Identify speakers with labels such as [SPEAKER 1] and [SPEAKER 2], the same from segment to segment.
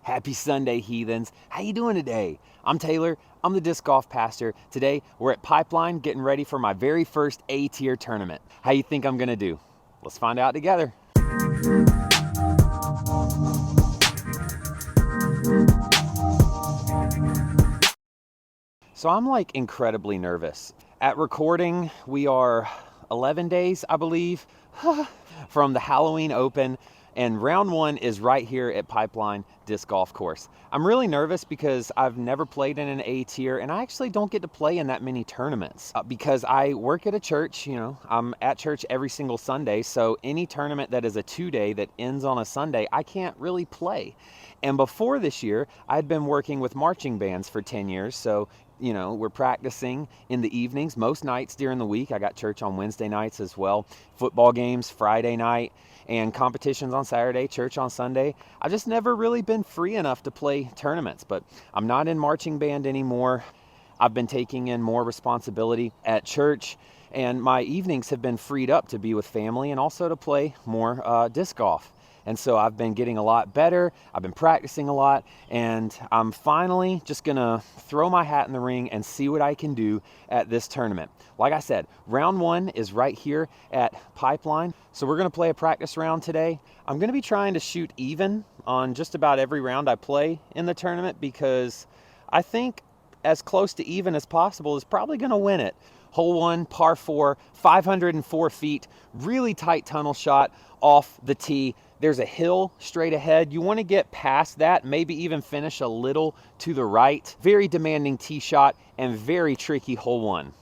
[SPEAKER 1] Happy Sunday, heathens. How you doing today? I'm Taylor. I'm the disc golf pastor. Today, we're at Pipeline getting ready for my very first A-tier tournament. How you think I'm gonna do? Let's find out together. So I'm like incredibly nervous. At recording, we are 11 days, I believe, from the Halloween Open, and round one is right here at Pipeline Disc Golf Course. I'm really nervous because I've never played in an A tier, and I actually don't get to play in that many tournaments because I work at a church. I'm at church every single Sunday, so any tournament that is a 2-day that ends on a Sunday, I can't really play. And before this year, I'd been working with marching bands for 10 years, so we're practicing in the evenings, most nights during the week. I got church on Wednesday nights as well, football games Friday night, and competitions on Saturday, church on Sunday. I've just never really been free enough to play tournaments, but I'm not in marching band anymore. I've been taking in more responsibility at church, and my evenings have been freed up to be with family and also to play more disc golf. And so I've been getting a lot better. I've been practicing a lot, and I'm finally just gonna throw my hat in the ring and see what I can do at this tournament. Like I said, round one is right here at Pipeline. So we're gonna play a practice round today. I'm gonna be trying to shoot even on just about every round I play in the tournament because I think as close to even as possible is probably gonna win it. Hole one, par four, 504 feet, really tight tunnel shot off the tee. There's a hill straight ahead. You want to get past that, maybe even finish a little to the right. Very demanding tee shot and very tricky hole one.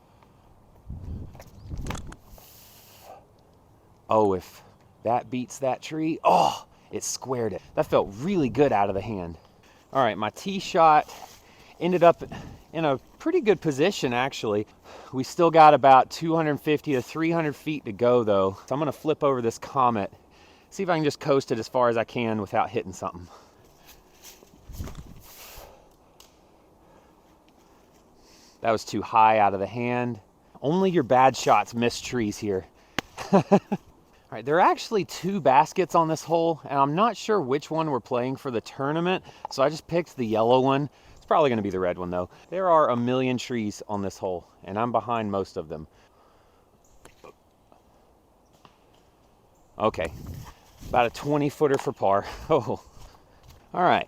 [SPEAKER 1] Oh, if that beats that tree, oh, it squared it. That felt really good out of the hand. All right, my tee shot ended up in a pretty good position, actually. We still got about 250 to 300 feet to go, though. So I'm gonna flip over this Comet, see if I can just coast it as far as I can without hitting something. That was too high out of the hand. Only your bad shots miss trees here. All right, there are actually 2 baskets on this hole, and I'm not sure which one we're playing for the tournament, so I just picked the yellow one. It's probably gonna be the red one though. There are a million trees on this hole, and I'm behind most of them. Okay, about a 20-footer for par. Oh, all right.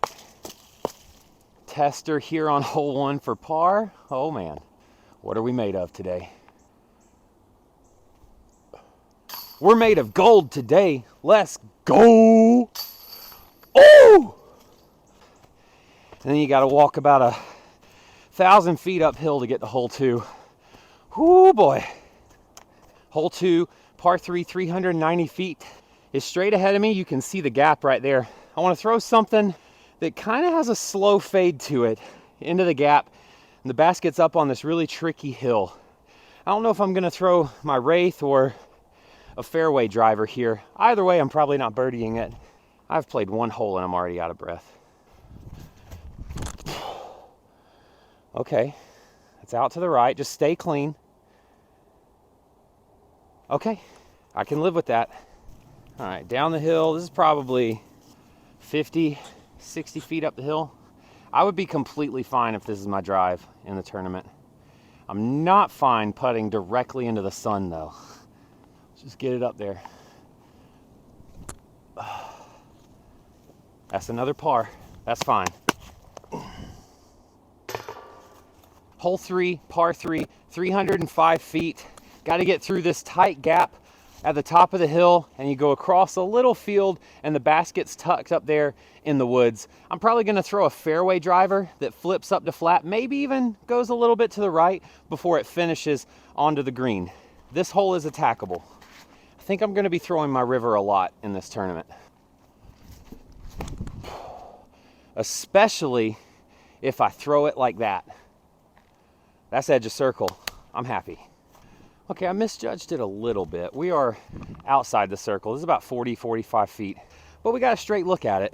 [SPEAKER 1] Tester here on hole one for par. Oh man, what are we made of today? We're made of gold today. Let's go. Oh! And then you got to walk about 1,000 feet uphill to get to hole two. Whoo boy. Hole two, par three, 390 feet is straight ahead of me. You can see the gap right there. I want to throw something that kind of has a slow fade to it into the gap. And the basket's up on this really tricky hill. I don't know if I'm going to throw my Wraith or a fairway driver here. Either way, I'm probably not birdieing it. I've played one hole and I'm already out of breath. Okay, it's out to the right. Just stay clean. Okay, I can live with that. All right, down the hill. This is probably 50, 60 feet up the hill. I would be completely fine if this is my drive in the tournament. I'm not fine putting directly into the sun though. Just get it up there. That's another par. That's fine. Hole three, par three, 305 feet. Got to get through this tight gap at the top of the hill, and you go across a little field, and the basket's tucked up there in the woods. I'm probably going to throw a fairway driver that flips up to flat, maybe even goes a little bit to the right before it finishes onto the green. This hole is attackable. I think I'm going to be throwing my river a lot in this tournament, especially if I throw it like that. That's edge of circle. I'm happy. Okay, I misjudged it a little bit. We are outside the circle. This is about 40, 45 feet, but we got a straight look at it.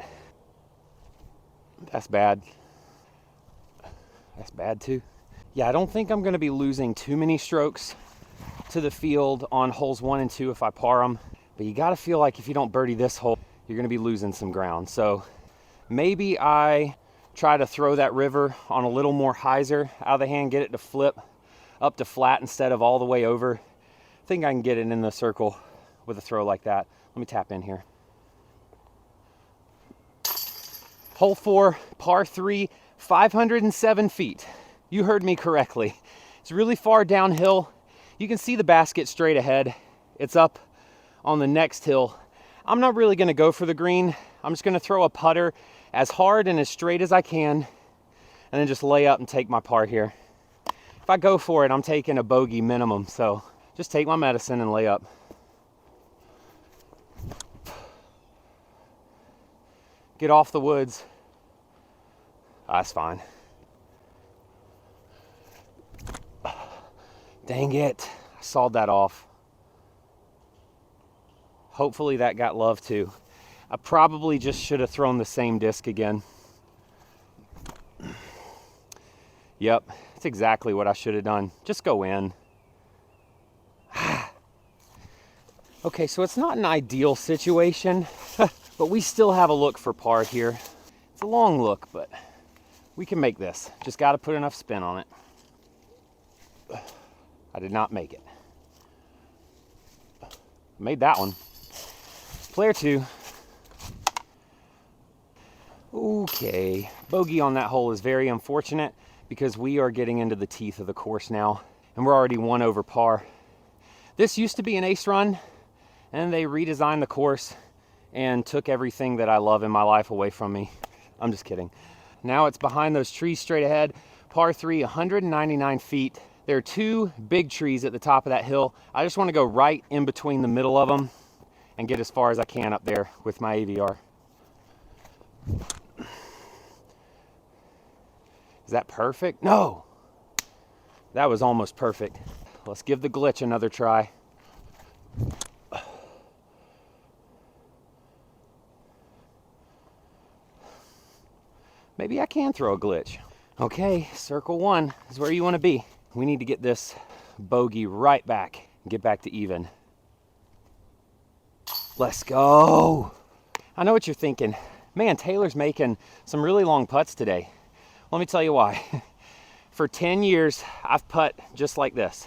[SPEAKER 1] That's bad. That's bad too. Yeah, I don't think I'm going to be losing too many strokes to the field on holes 1 and 2 if I par them, but you got to feel like if you don't birdie this hole, you're going to be losing some ground. So Maybe I try to throw that river on a little more hyzer out of the hand, get it to flip up to flat instead of all the way over. I think I can get it in the circle with a throw like that. Let me tap in here. Hole 4, par 3, 507 feet. You heard me correctly. It's really far downhill. You can see the basket straight ahead. It's up on the next hill. I'm not really gonna go for the green. I'm just gonna throw a putter as hard and as straight as I can, and then just lay up and take my par here. If I go for it, I'm taking a bogey minimum, so just take my medicine and lay up. Get off the woods. That's fine. Dang it, I sawed that off. Hopefully that got love too. I probably just should have thrown the same disc again. Yep, that's exactly what I should have done. Just go in. Okay, so it's not an ideal situation, but we still have a look for par here. It's a long look, but we can make this. Just got to put enough spin on it. I did not make it. Made that one. Player 2. Okay, bogey on that hole is very unfortunate because we are getting into the teeth of the course now, and we're already 1 over par. This used to be an ace run, and they redesigned the course and took everything that I love in my life away from me. I'm just kidding. Now it's behind those trees straight ahead. Par 3, 199 feet. There are 2 big trees at the top of that hill. I just want to go right in between the middle of them and get as far as I can up there with my AVR. Is that perfect? No! That was almost perfect. Let's give the glitch another try. Maybe I can throw a glitch. Okay, circle 1 is where you want to be. We need to get this bogey right back and get back to even. Let's go. I know what you're thinking. Man, Taylor's making some really long putts today. Let me tell you why. For 10 years, I've putt just like this.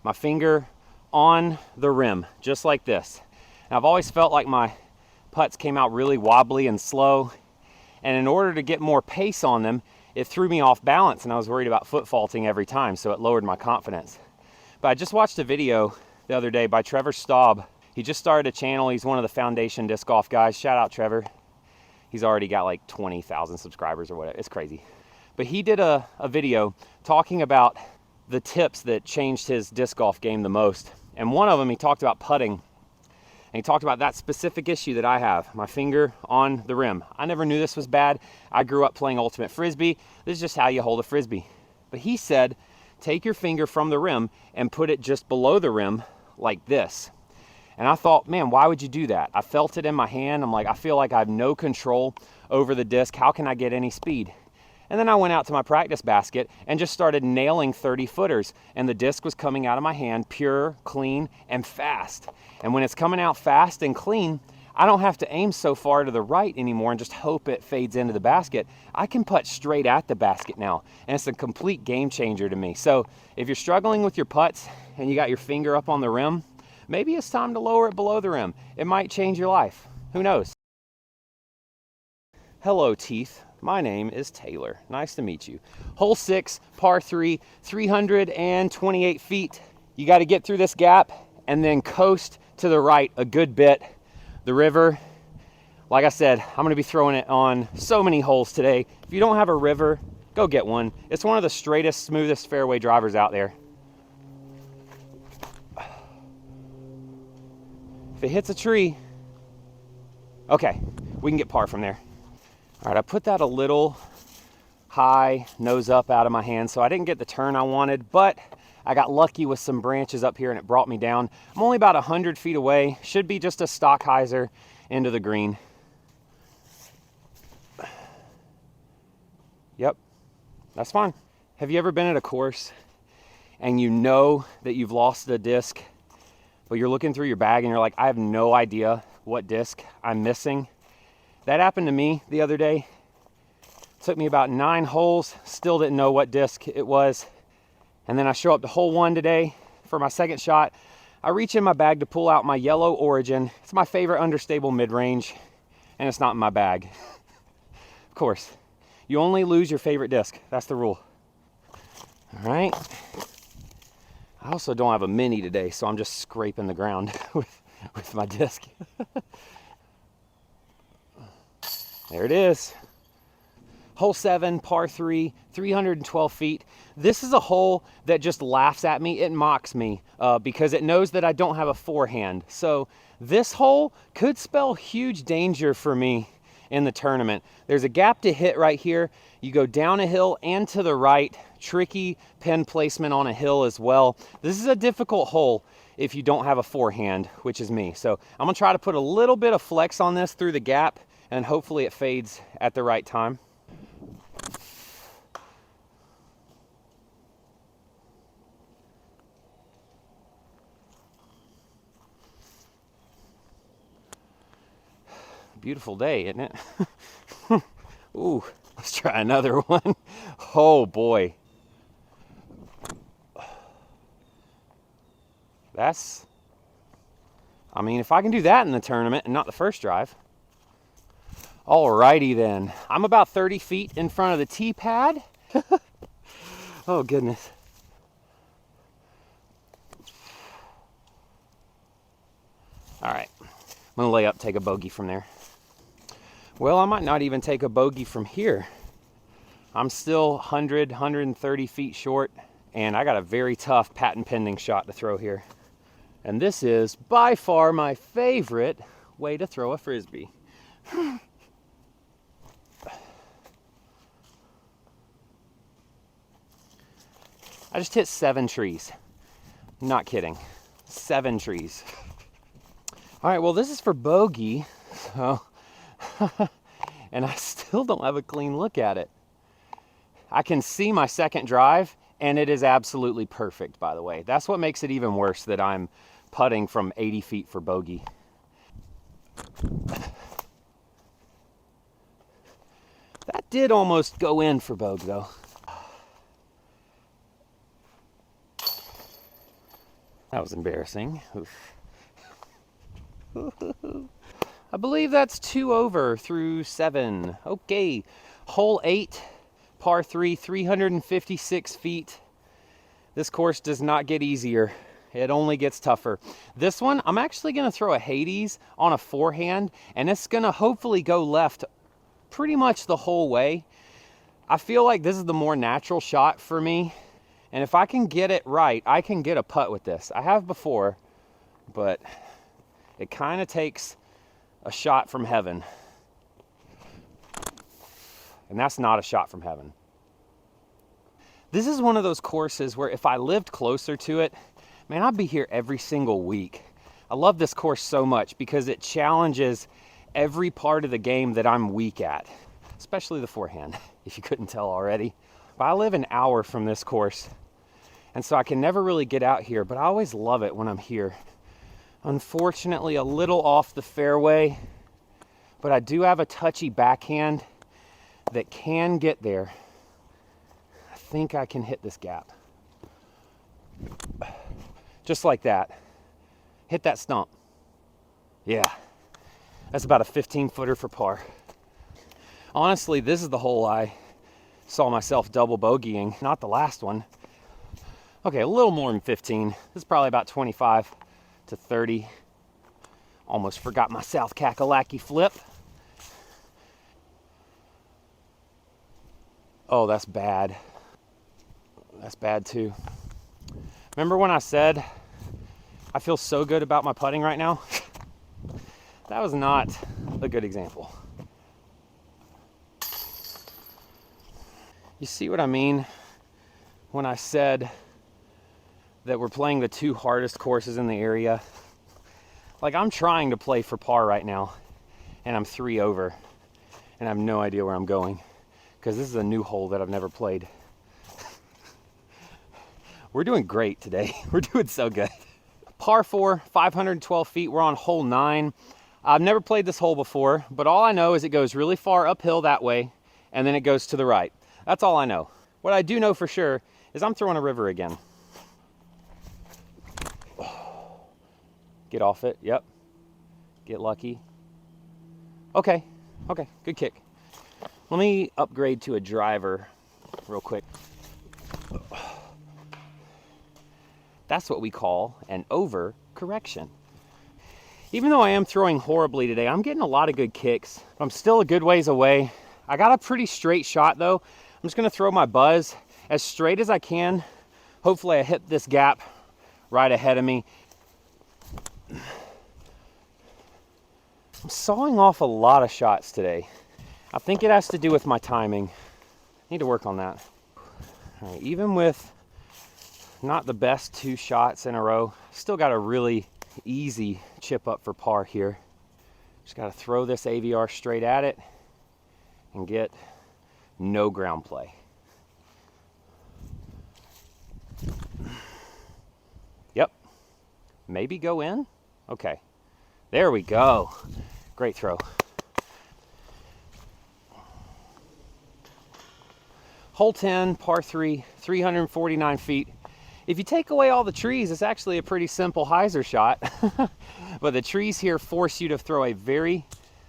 [SPEAKER 1] My finger on the rim, just like this. And I've always felt like my putts came out really wobbly and slow. And in order to get more pace on them, it threw me off balance, and I was worried about foot faulting every time, so it lowered my confidence. But I just watched a video the other day by Trevor Staub. He just started a channel. He's one of the Foundation Disc Golf guys. Shout out, Trevor. He's already got like 20,000 subscribers or whatever. It's crazy. But he did a video talking about the tips that changed his disc golf game the most. And one of them, he talked about putting. And he talked about that specific issue that I have, my finger on the rim. I never knew this was bad. I grew up playing Ultimate Frisbee. This is just how you hold a Frisbee. But he said, take your finger from the rim and put it just below the rim like this. And I thought, man, why would you do that? I felt it in my hand. I'm like, I feel like I have no control over the disc. How can I get any speed? And then I went out to my practice basket and just started nailing 30 footers. And the disc was coming out of my hand pure, clean, and fast. And when it's coming out fast and clean, I don't have to aim so far to the right anymore and just hope it fades into the basket. I can putt straight at the basket now. And it's a complete game changer to me. So if you're struggling with your putts and you got your finger up on the rim, maybe it's time to lower it below the rim. It might change your life. Who knows? Hello, teeth. My name is Taylor. Nice to meet you. Hole 6, par 3, 328 feet. You got to get through this gap and then coast to the right a good bit. The river, like I said, I'm going to be throwing it on so many holes today. If you don't have a river, go get one. It's one of the straightest, smoothest fairway drivers out there. If it hits a tree, okay, we can get par from there. All right, I put that a little high, nose up out of my hand, so I didn't get the turn I wanted, but I got lucky with some branches up here and it brought me down. I'm only about 100 feet away. Should be just a stock hyzer into the green. Yep, that's fine. Have you ever been at a course and you know that you've lost a disc, but you're looking through your bag and you're like, I have no idea what disc I'm missing? That happened to me the other day. Took me about 9 holes, still didn't know what disc it was. And then I show up to hole 1 today for my second shot. I reach in my bag to pull out my yellow Origin. It's my favorite understable mid-range, and it's not in my bag. Of course, you only lose your favorite disc. That's the rule. All right. I also don't have a mini today, so I'm just scraping the ground with my disc. There it is. Hole 7, par 3, 312 feet. This is a hole that just laughs at me. It mocks me because it knows that I don't have a forehand. So this hole could spell huge danger for me in the tournament. There's a gap to hit right here. You go down a hill and to the right. Tricky pin placement on a hill as well. This is a difficult hole if you don't have a forehand, which is me. So I'm gonna try to put a little bit of flex on this through the gap, and hopefully it fades at the right time. Beautiful day, isn't it? Ooh, let's try another one. Oh boy. I mean, if I can do that in the tournament and not the first drive. Alrighty then. I'm about 30 feet in front of the tee pad. Oh goodness. All right, I'm gonna lay up, take a bogey from there. Well, I might not even take a bogey from here. I'm still 100, 130 feet short, and I got a very tough patent pending shot to throw here. And this is by far my favorite way to throw a Frisbee. I just hit 7 trees. Not kidding. 7 trees. All right, well, this is for bogey. So and I still don't have a clean look at it. I can see my second drive, and it is absolutely perfect, by the way. That's what makes it even worse that I'm putting from 80 feet for bogey. That did almost go in for bogey, though. That was embarrassing. I believe that's 2 over through 7. Okay, hole 8, par 3, 356 feet. This course does not get easier. It only gets tougher. This one, I'm actually gonna throw a Hades on a forehand, and it's gonna hopefully go left pretty much the whole way. I feel like this is the more natural shot for me, and if I can get it right, I can get a putt with this. I have before, but it kind of takes a shot from heaven. And that's not a shot from heaven. This is one of those courses where if I lived closer to it, man, I'd be here every single week. I love this course so much because it challenges every part of the game that I'm weak at, especially the forehand, if you couldn't tell already. But I live an hour from this course, and so I can never really get out here, but I always love it when I'm here. Unfortunately, a little off the fairway, but I do have a touchy backhand that can get there. I think I can hit this gap. Just like that. Hit that stump. Yeah, that's about a 15-footer for par. Honestly, this is the hole I saw myself double bogeying, not the last one. Okay, a little more than 15. This is probably about 25 to 30. Almost forgot my South Kakalaki flip. Oh, that's bad. That's bad too. Remember when I said I feel so good about my putting right now? That was not a good example. You see what I mean when I said that we're playing the 2 hardest courses in the area? Like, I'm trying to play for par right now, and I'm 3 over, and I have no idea where I'm going because this is a new hole that I've never played. We're doing great today. We're doing so good. Par 4, 512 feet. We're on hole 9. I've never played this hole before, but all I know is it goes really far uphill that way, and then it goes to the right. That's all I know. What I do know for sure is I'm throwing a river again. Get off it, yep. Get lucky. Okay, good kick. Let me upgrade to a driver real quick. That's what we call an overcorrection. Even though I am throwing horribly today, I'm getting a lot of good kicks. I'm still a good ways away. I got a pretty straight shot though. I'm just gonna throw my buzz as straight as I can. Hopefully I hit this gap right ahead of me. I'm sawing off a lot of shots today. I think it has to do with my timing. Need to work on that. All right, even with not the best 2 shots in a row, still got a really easy chip up for par here. Just got to throw this AVR straight at it and get no ground play. Yep. Maybe go in? Okay. There we go. Great throw. Hole 10, par 3, 349 feet. If you take away all the trees, it's actually a pretty simple hyzer shot. But the trees here force you to throw a very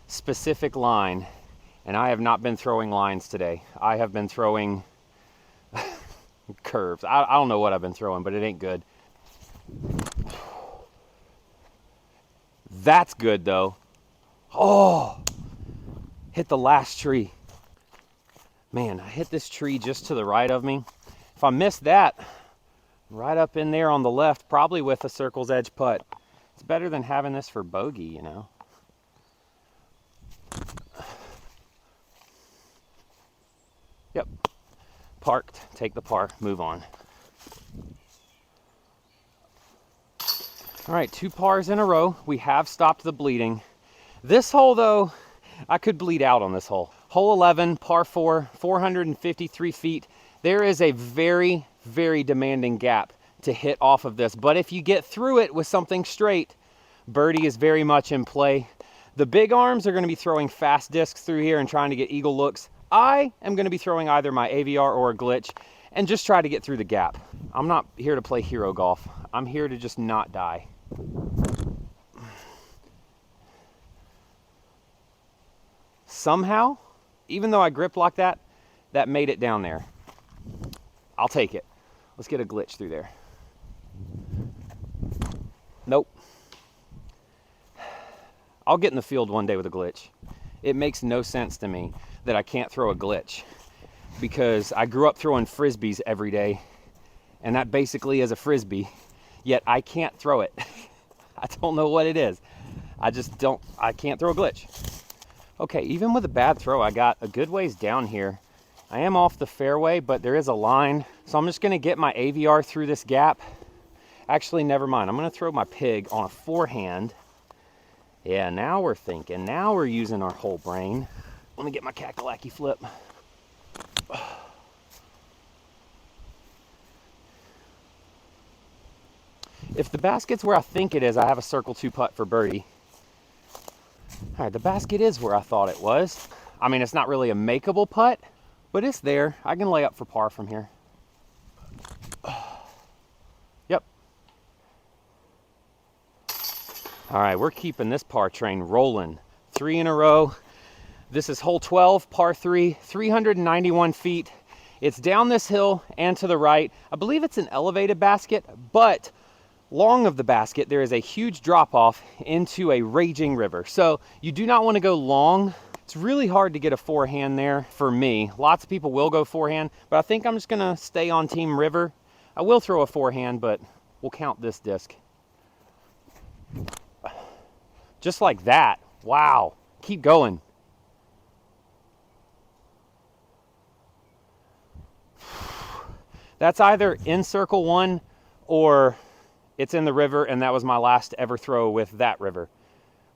[SPEAKER 1] specific line. And I have not been throwing lines today. I have been throwing curves. I don't know what I've been throwing, but it ain't good. That's good though. Oh, hit the last tree. Man, I hit this tree just to the right of me. If I miss that, right up in there on the left, probably with a circle's edge putt. It's better than having this for bogey, you know. Yep, parked, take the par, move on. All right, 2 pars in a row. We have stopped the bleeding. This hole though, I could bleed out on this hole. Hole 11, par 4, 453 feet. There is a very, very demanding gap to hit off of this. But if you get through it with something straight, birdie is very much in play. The big arms are going to be throwing fast discs through here and trying to get eagle looks. I am going to be throwing either my AVR or a glitch and just try to get through the gap. I'm not here to play hero golf. I'm here to just not die. Somehow, even though I gripped like that, that made it down there. I'll take it. Let's get a glitch through there. Nope. I'll get in the field one day with a glitch. It makes no sense to me that I can't throw a glitch because I grew up throwing frisbees every day, and that basically is a frisbee, yet I can't throw it. I don't know what it is. I can't throw a glitch. Okay, even with a bad throw, I got a good ways down here. I am off the fairway, but there is a line. So I'm just gonna get my AVR through this gap. Actually, never mind. I'm gonna throw my pig on a forehand. Yeah, now we're thinking. Now we're using our whole brain. Let me get my Kakalaki flip. If the basket's where I think it is, I have a circle 2 putt for birdie. All right, the basket is where I thought it was. I mean, it's not really a makeable putt, but it's there. I can lay up for par from here. Yep. All right, we're keeping this par train rolling. 3 in a row. This is hole 12, par 3, 391 feet. It's down this hill and to the right. I believe it's an elevated basket, but long of the basket, there is a huge drop off into a raging river. So you do not want to go long. It's really hard to get a forehand there for me. Lots of people will go forehand, but I think I'm just gonna stay on team river. I will throw a forehand, but we'll count this disc. Just like that. Wow. Keep going. That's either in circle 1 or it's in the river, and that was my last ever throw with that river.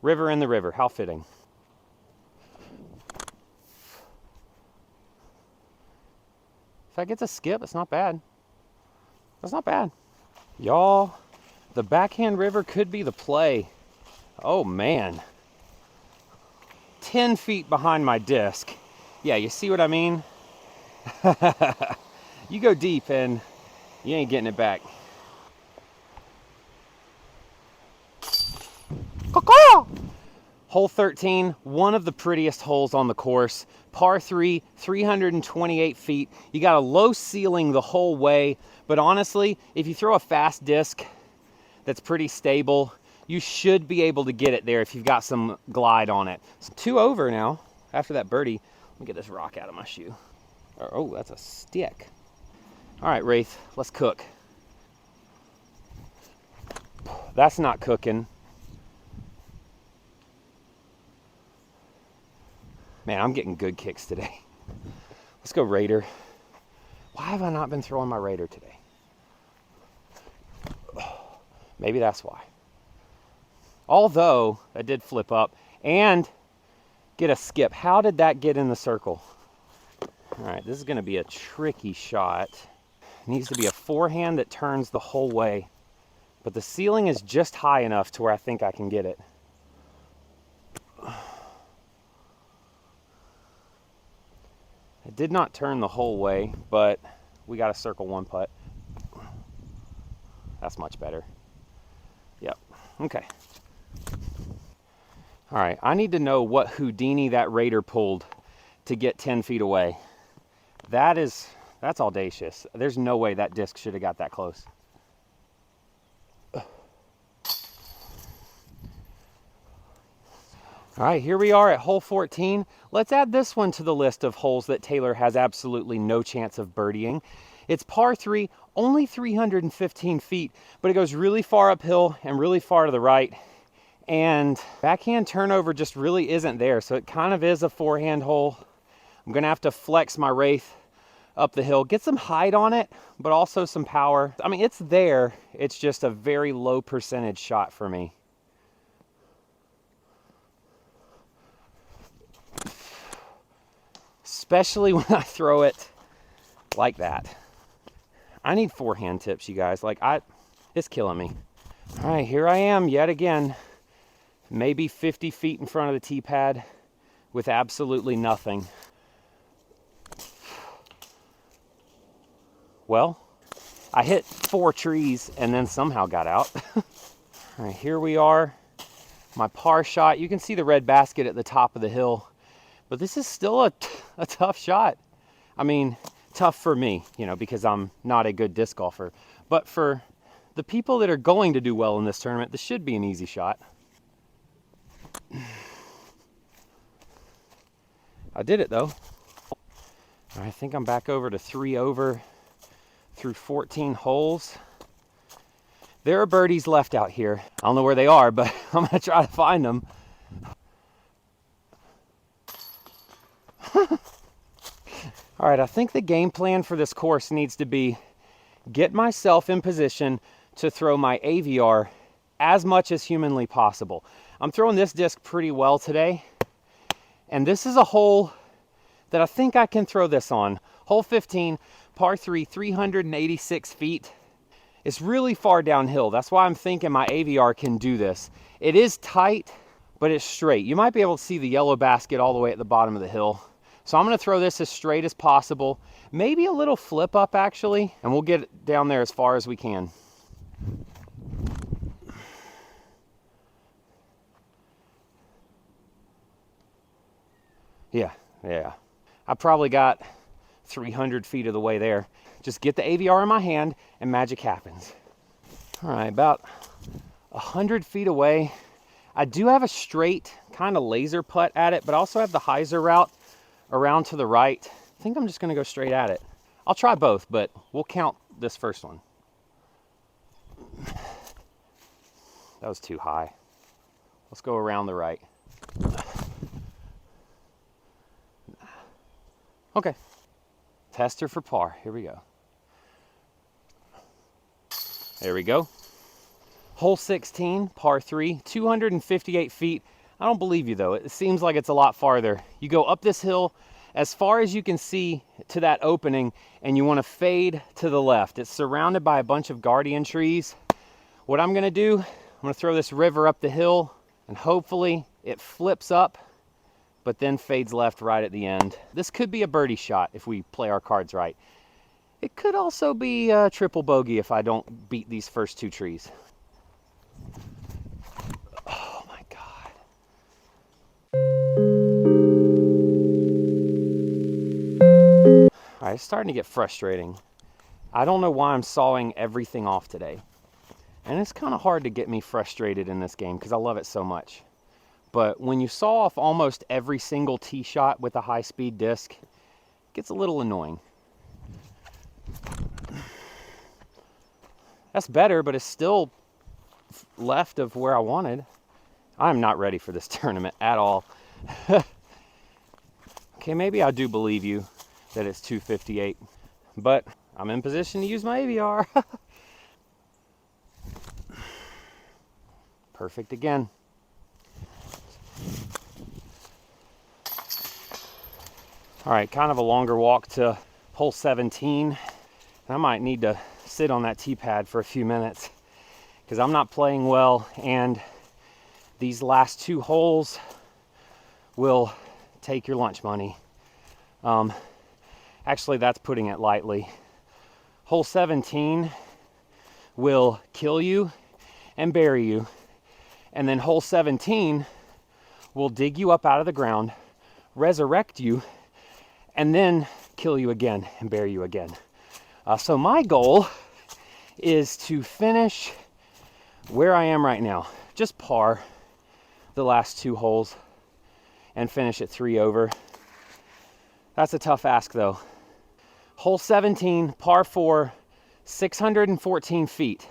[SPEAKER 1] River in the river, how fitting. If I get to skip, it's not bad. That's not bad. Y'all, the backhand river could be the play. Oh man. 10 feet behind my disc. Yeah, you see what I mean? You go deep and you ain't getting it back. Hole 13, one of the prettiest holes on the course. Par 3, 328 feet. You got a low ceiling the whole way, but honestly, if you throw a fast disc that's pretty stable, you should be able to get it there if you've got some glide on it. So 2 over now after that birdie. Let me get this rock out of my shoe. Oh, that's a stick. All right, Wraith, let's cook. That's not cooking. Man, I'm getting good kicks today. Let's go Raider. Why have I not been throwing my Raider today? Maybe that's why. Although, I did flip up and get a skip. How did that get in the circle? All right, this is gonna be a tricky shot. It needs to be a forehand that turns the whole way. But the ceiling is just high enough to where I think I can get it. It did not turn the whole way, but we got a circle 1 putt. That's much better. Yep, okay. All right, I need to know what Houdini that Raider pulled to get 10 feet away. That's audacious. There's no way that disc should have got that close. All right, here we are at hole 14. Let's add this one to the list of holes that Taylor has absolutely no chance of birdieing. It's par 3, only 315 feet, but it goes really far uphill and really far to the right. And backhand turnover just really isn't there, so it kind of is a forehand hole. I'm gonna have to flex my Wraith up the hill, get some height on it, but also some power. I mean, it's there, it's just a very low percentage shot for me. Especially when I throw it like that. I need forehand tips, you guys. It's killing me. All right, here I am yet again. Maybe 50 feet in front of the tee pad with absolutely nothing. Well, I hit 4 trees and then somehow got out. All right, here we are. My par shot. You can see the red basket at the top of the hill. But this is still a tough shot. I mean, tough for me, because I'm not a good disc golfer. But for the people that are going to do well in this tournament, this should be an easy shot. I did it though. I think I'm back over to 3 over through 14 holes. There are birdies left out here. I don't know where they are, but I'm gonna try to find them. All right, I think the game plan for this course needs to be get myself in position to throw my AVR as much as humanly possible. I'm throwing this disc pretty well today, and this is a hole that I think I can throw this on. Hole 15, par 3, 386 feet. It's really far downhill. That's why I'm thinking my AVR can do this. It is tight, but it's straight. You might be able to see the yellow basket all the way at the bottom of the hill. So I'm gonna throw this as straight as possible. Maybe a little flip up actually, and we'll get it down there as far as we can. Yeah. I probably got 300 feet of the way there. Just get the AVR in my hand and magic happens. All right, about 100 feet away. I do have a straight kind of laser putt at it, but I also have the hyzer route around to the right. I think I'm just gonna go straight at it. I'll try both, but we'll count this first one. That was too high. Let's go around the right. Okay. Tester for par. Here we go. There we go. Hole 16, par 3, 258 feet. I don't believe you though. It seems like it's a lot farther. You go up this hill as far as you can see to that opening, and you want to fade to the left. It's surrounded by a bunch of guardian trees. What I'm gonna do, I'm gonna throw this river up the hill, and hopefully it flips up but then fades left right at the end. This could be a birdie shot if we play our cards right. It could also be a triple bogey if I don't beat these first 2 trees. Oh my God. All right, it's starting to get frustrating. I don't know why I'm sawing everything off today. And it's kind of hard to get me frustrated in this game because I love it so much. But when you saw off almost every single tee shot with a high-speed disc, it gets a little annoying. That's better, but it's still left of where I wanted. I'm not ready for this tournament at all. Okay, maybe I do believe you that it's 258, but I'm in position to use my AVR. Perfect again. All right, kind of a longer walk to hole 17. I might need to sit on that tee pad for a few minutes because I'm not playing well, and these last 2 holes will take your lunch money. Actually, that's putting it lightly. Hole 17 will kill you and bury you, and then hole 17 will dig you up out of the ground, resurrect you, and then kill you again and bury you again. So my goal is to finish where I am right now, just par the last 2 holes and finish at 3 over. That's a tough ask though. Hole 17, par 4, 614 feet.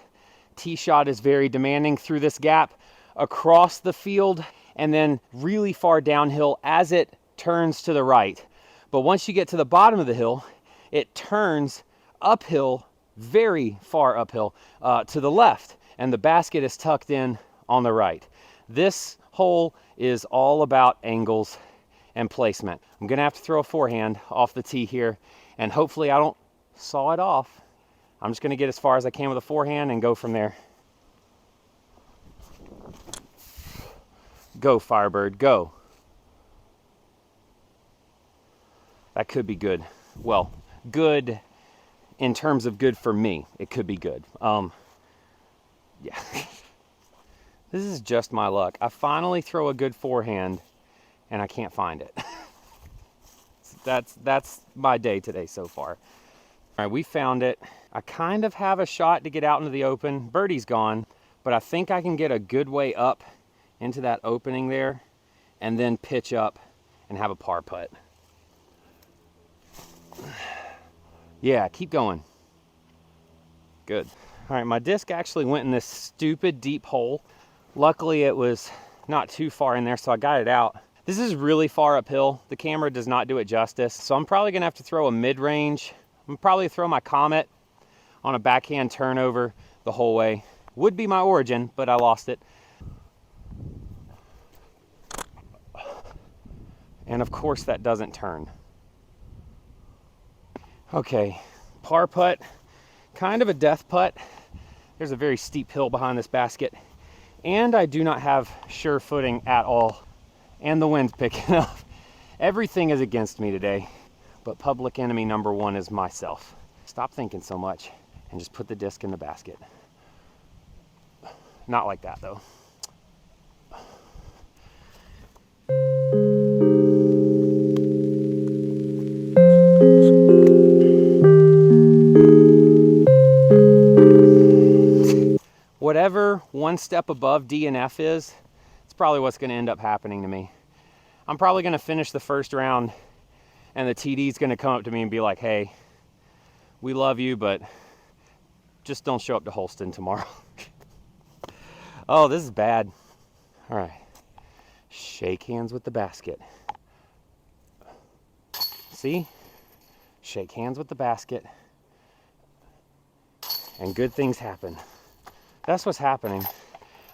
[SPEAKER 1] Tee shot is very demanding through this gap, across the field, and then really far downhill as it turns to the right. But once you get to the bottom of the hill, it turns uphill, very far uphill, to the left, and the basket is tucked in on the right. This hole is all about angles and placement. I'm gonna have to throw a forehand off the tee here, and hopefully I don't saw it off. I'm just gonna get as far as I can with a forehand and go from there. Go, Firebird, go. That could be good. Well, good in terms of good for me. It could be good. Yeah. This is just my luck. I finally throw a good forehand and I can't find it. That's my day today so far. All right, we found it. I kind of have a shot to get out into the open. Birdie's gone, but I think I can get a good way up into that opening there and then pitch up and have a par putt. Yeah, keep going. Good. All right, my disc actually went in this stupid deep hole. Luckily, it was not too far in there, so I got it out. This is really far uphill. The camera does not do it justice, so I'm probably gonna have to throw a mid-range. I'm probably throw my Comet on a backhand turnover the whole way. Would be my origin, but I lost it. And of course that doesn't turn. Okay, par putt, kind of a death putt. There's a very steep hill behind this basket, and I do not have sure footing at all, and the wind's picking up. Everything is against me today, but public enemy number 1 is myself. Stop thinking so much and just put the disc in the basket. Not like that though. Whatever one step above DNF is, it's probably what's going to end up happening to me. I'm probably going to finish the first round and the TD's going to come up to me and be like, hey, we love you, but just don't show up to Holston tomorrow. Oh, this is bad. All right. Shake hands with the basket. See? Shake hands with the basket. And good things happen. That's what's happening.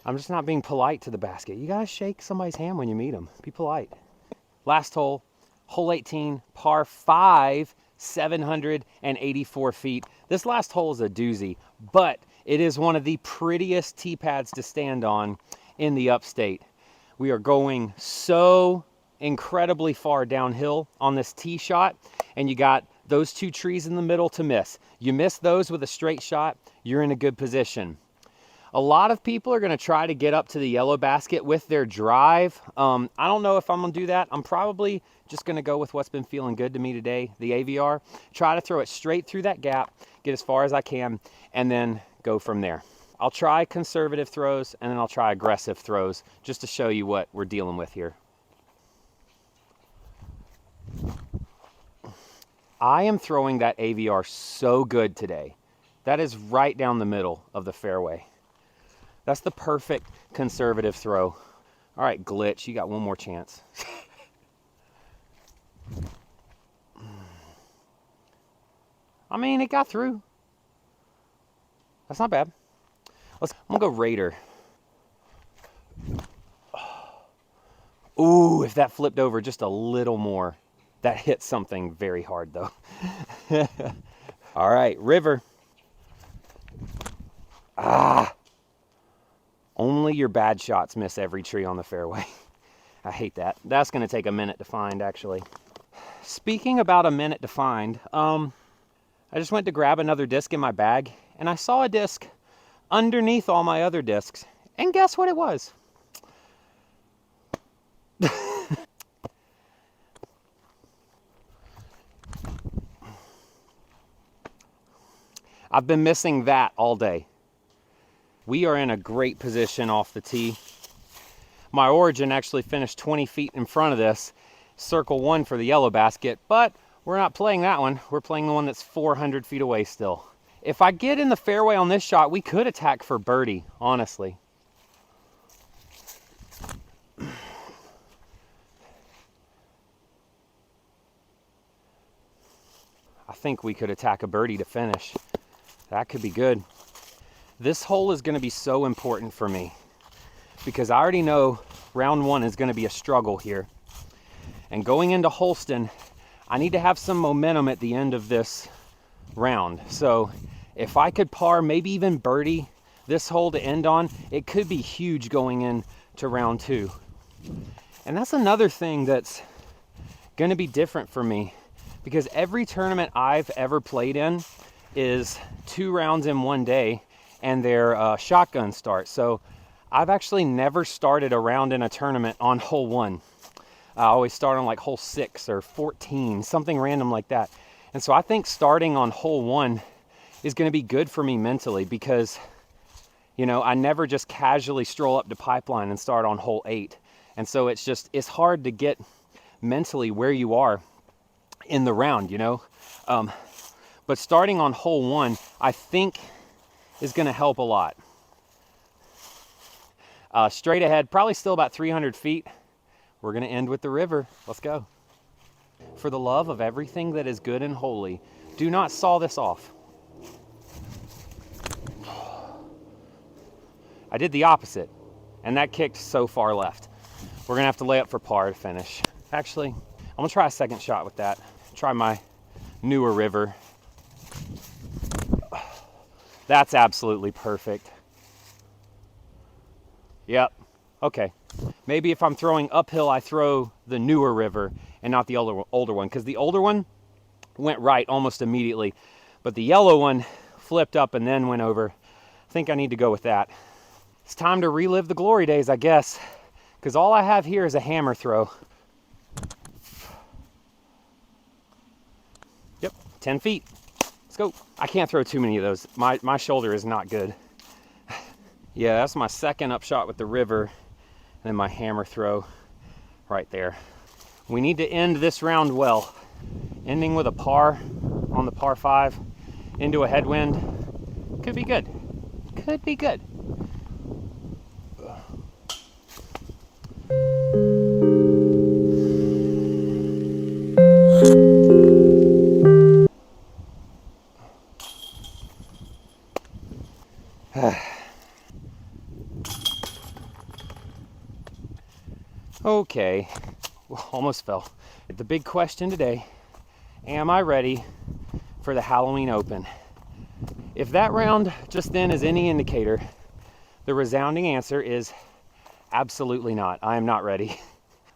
[SPEAKER 1] I'm just not being polite to the basket. You gotta shake somebody's hand when you meet them. Be polite. Last hole, hole 18, par 5, 784 feet. This last hole is a doozy, but it is one of the prettiest tee pads to stand on in the upstate. We are going so incredibly far downhill on this tee shot, and you got those two trees in the middle to miss. You miss those with a straight shot, you're in a good position. A lot of people are going to try to get up to the yellow basket with their drive. I don't know if I'm going to do that. I'm probably just going to go with what's been feeling good to me today, the AVR. Try to throw it straight through that gap, get as far as I can, and then go from there. I'll try conservative throws, and then I'll try aggressive throws just to show you what we're dealing with here. I am throwing that AVR so good today. That is right down the middle of the fairway. That's the perfect conservative throw. All right, Glitch, you got one more chance. I mean, it got through. That's not bad. I'm gonna go Raider. Ooh, if that flipped over just a little more. That hit something very hard though. All right, River. Only your bad shots miss every tree on the fairway. I hate that. That's gonna take a minute to find, actually. Speaking about a minute to find, I just went to grab another disc in my bag, and I saw a disc underneath all my other discs. And guess what it was? I've been missing that all day. We are in a great position off the tee. My Origin actually finished 20 feet in front of this, circle 1 for the yellow basket, but we're not playing that one. We're playing the one that's 400 feet away still. If I get in the fairway on this shot, we could attack for birdie, honestly. I think we could attack a birdie to finish. That could be good. This hole is going to be so important for me because I already know round 1 is going to be a struggle here. And going into Holston, I need to have some momentum at the end of this round. So if I could par, maybe even birdie this hole to end on, it could be huge going into round 2. And that's another thing that's going to be different for me because every tournament I've ever played in is 2 rounds in one day and they're shotgun start. So I've actually never started a round in a tournament on hole 1. I always start on like hole 6 or 14, something random like that. And so I think starting on hole 1 is going to be good for me mentally because, you know, I never just casually stroll up to Pipeline and start on hole 8. And so it's hard to get mentally where you are in the round, you know. But starting on hole 1, I think is going to help a lot. Straight ahead, probably still about 300 feet. We're going to end with the river. Let's go. For the love of everything that is good and holy, do not saw this off. I did the opposite, and that kicked so far left. We're going to have to lay up for par to finish. Actually, I'm going to try a second shot with that. Try my newer river. That's absolutely perfect. Yep. Okay. Maybe if I'm throwing uphill, I throw the newer river and not the older one, because the older one went right almost immediately, but the yellow one flipped up and then went over. I think I need to go with that. It's time to relive the glory days, I guess, because all I have here is a hammer throw. Yep, 10 feet. Let's go. I can't throw too many of those. My shoulder is not good. Yeah, that's my second upshot with the river, and then my hammer throw right there. We need to end this round well. Ending with a par on the par 5 into a headwind could be good. Could be good. Okay, well, almost fell. The big question today, am I ready for the Halloween Open? If that round just then is any indicator, the resounding answer is absolutely not. I am not ready.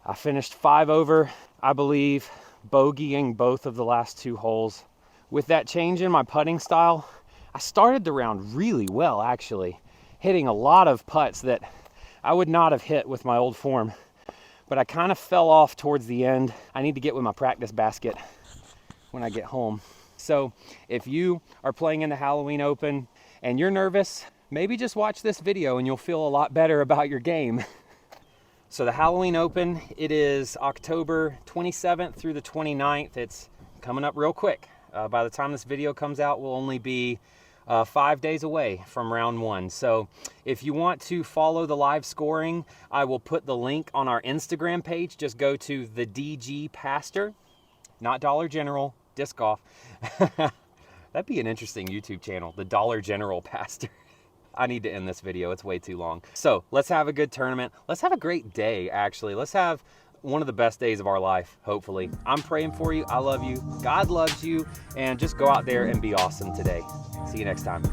[SPEAKER 1] I finished 5 over, I believe, bogeying both of the last 2 holes. With that change in my putting style, I started the round really well, actually, hitting a lot of putts that I would not have hit with my old form. But I kind of fell off towards the end. I need to get with my practice basket when I get home. So if you are playing in the Halloween Open and you're nervous, maybe just watch this video and you'll feel a lot better about your game. So the Halloween Open, it is October 27th through the 29th. It's coming up real quick. By the time this video comes out, we'll only be 5 days away from round 1. So if you want to follow the live scoring, I will put the link on our Instagram page. Just go to the DG Pastor, not Dollar General, Disc Golf. That'd be an interesting YouTube channel, the Dollar General Pastor. I need to end this video, it's way too long. So let's have a good tournament. Let's have a great day, actually. Let's have one of the best days of our life, hopefully. I'm praying for you, I love you, God loves you, and just go out there and be awesome today. See you next time.